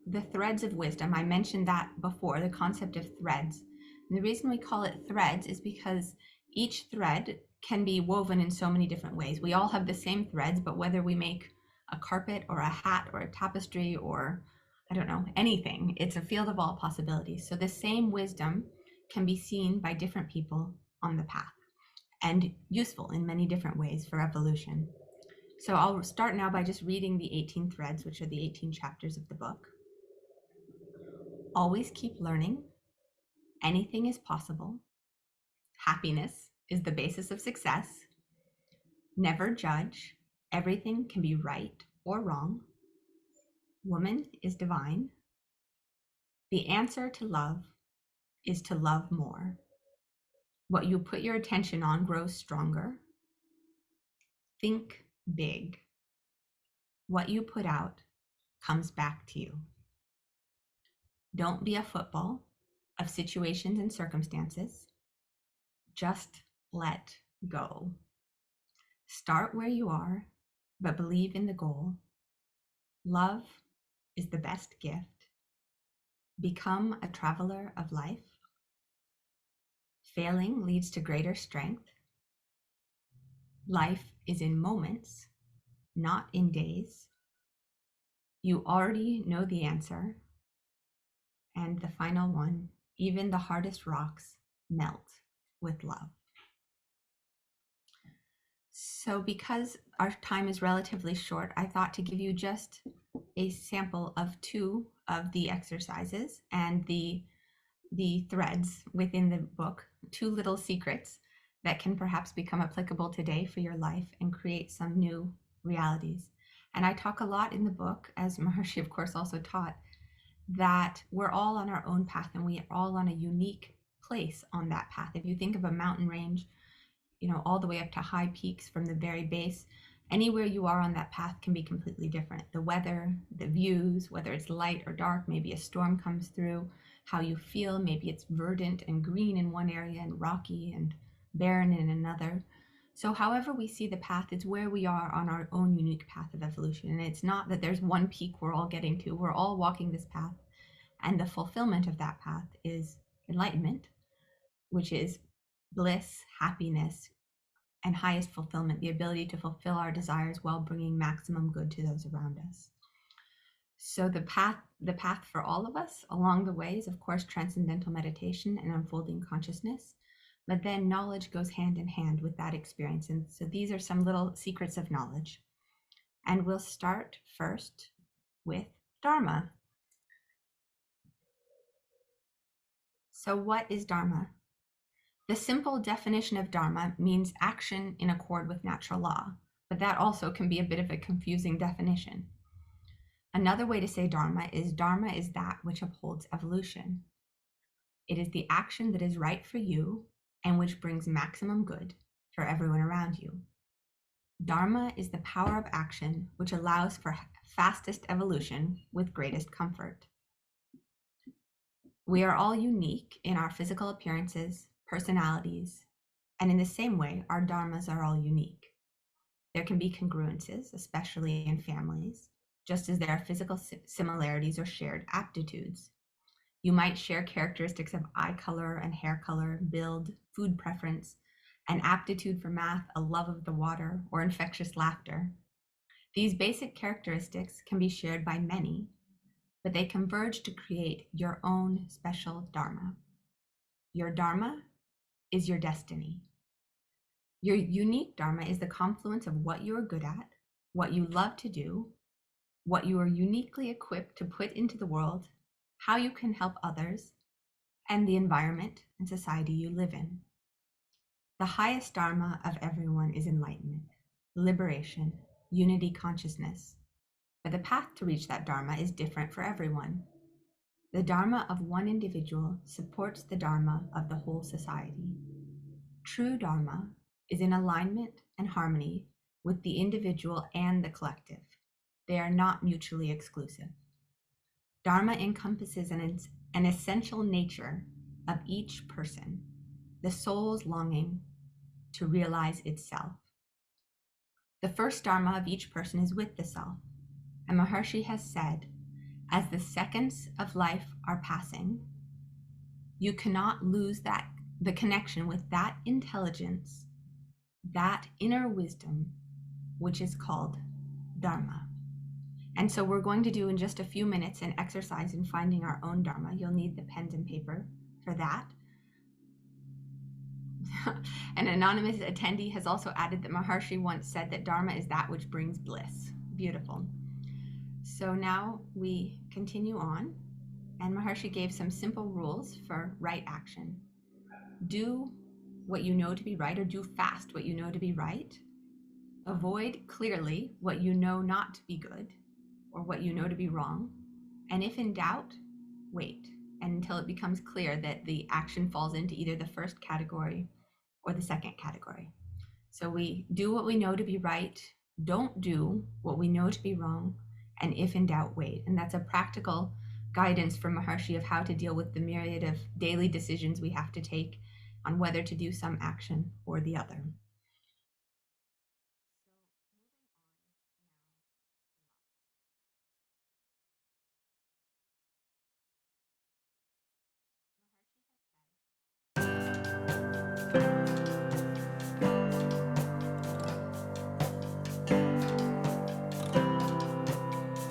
the threads of wisdom. I mentioned that before, the concept of threads. And the reason we call it threads is because each thread can be woven in so many different ways. We all have the same threads, but whether we make a carpet or a hat or a tapestry or, I don't know, anything, it's a field of all possibilities. So the same wisdom can be seen by different people on the path and useful in many different ways for evolution. So I'll start now by just reading the 18 threads, which are the 18 chapters of the book. Always keep learning. Anything is possible. Happiness is the basis of success. Never judge. Everything can be right or wrong. Woman is divine. The answer to love is to love more. What you put your attention on grows stronger. Think big. What you put out comes back to you. Don't be a football of situations and circumstances. Just let go. Start where you are, but believe in the goal. Love is the best gift. Become a traveler of life. Failing leads to greater strength. Life is in moments, not in days. You already know the answer. And the final one, even the hardest rocks melt with love. So because our time is relatively short, I thought to give you just a sample of 2 of the exercises and the threads within the book, 2 little secrets that can perhaps become applicable today for your life and create some new realities. And I talk a lot in the book, as Maharishi of course also taught, that we're all on our own path and we are all on a unique place on that path. If you think of a mountain range, all the way up to high peaks from the very base, anywhere you are on that path can be completely different. The weather, the views, whether it's light or dark, maybe a storm comes through, how you feel, maybe it's verdant and green in one area and rocky and barren in another. So however we see the path is where we are on our own unique path of evolution. And it's not that there's one peak we're all getting to. We're all walking this path. And the fulfillment of that path is enlightenment, which is bliss, happiness, and highest fulfillment, the ability to fulfill our desires while bringing maximum good to those around us. So the path for all of us along the way is, of course, transcendental meditation and unfolding consciousness. But then knowledge goes hand in hand with that experience. And so these are some little secrets of knowledge. And we'll start first with Dharma. So what is Dharma? The simple definition of Dharma means action in accord with natural law, but that also can be a bit of a confusing definition. Another way to say Dharma is that which upholds evolution. It is the action that is right for you and which brings maximum good for everyone around you. Dharma is the power of action which allows for fastest evolution with greatest comfort. We are all unique in our physical appearances, personalities, and in the same way, our dharmas are all unique. There can be congruences, especially in families, just as there are physical similarities or shared aptitudes. You might share characteristics of eye color and hair color, build, food preference, an aptitude for math, a love of the water, or infectious laughter. These basic characteristics can be shared by many, but they converge to create your own special dharma. Your dharma is your destiny. Your unique dharma is the confluence of what you are good at, what you love to do, what you are uniquely equipped to put into the world, how you can help others, and the environment and society you live in. The highest dharma of everyone is enlightenment, liberation, unity consciousness. But the path to reach that dharma is different for everyone. The dharma of one individual supports the dharma of the whole society. True dharma is in alignment and harmony with the individual and the collective. They are not mutually exclusive. Dharma encompasses an essential nature of each person, the soul's longing to realize itself. The first dharma of each person is with the self. And Maharishi has said, As the seconds of life are passing, you cannot lose the connection with that intelligence, that inner wisdom, which is called Dharma. And so we're going to do in just a few minutes an exercise in finding our own Dharma. You'll need the pens and paper for that. An anonymous attendee has also added that Maharshi once said that Dharma is that which brings bliss. Beautiful. So now we continue on, and Maharshi gave some simple rules for right action. Do what you know to be right, or do fast what you know to be right. Avoid clearly what you know not to be good, or what you know to be wrong. And if in doubt, wait until it becomes clear that the action falls into either the first category or the second category. So we do what we know to be right, don't do what we know to be wrong, and if in doubt, wait. And that's a practical guidance from Maharshi of how to deal with the myriad of daily decisions we have to take on whether to do some action or the other.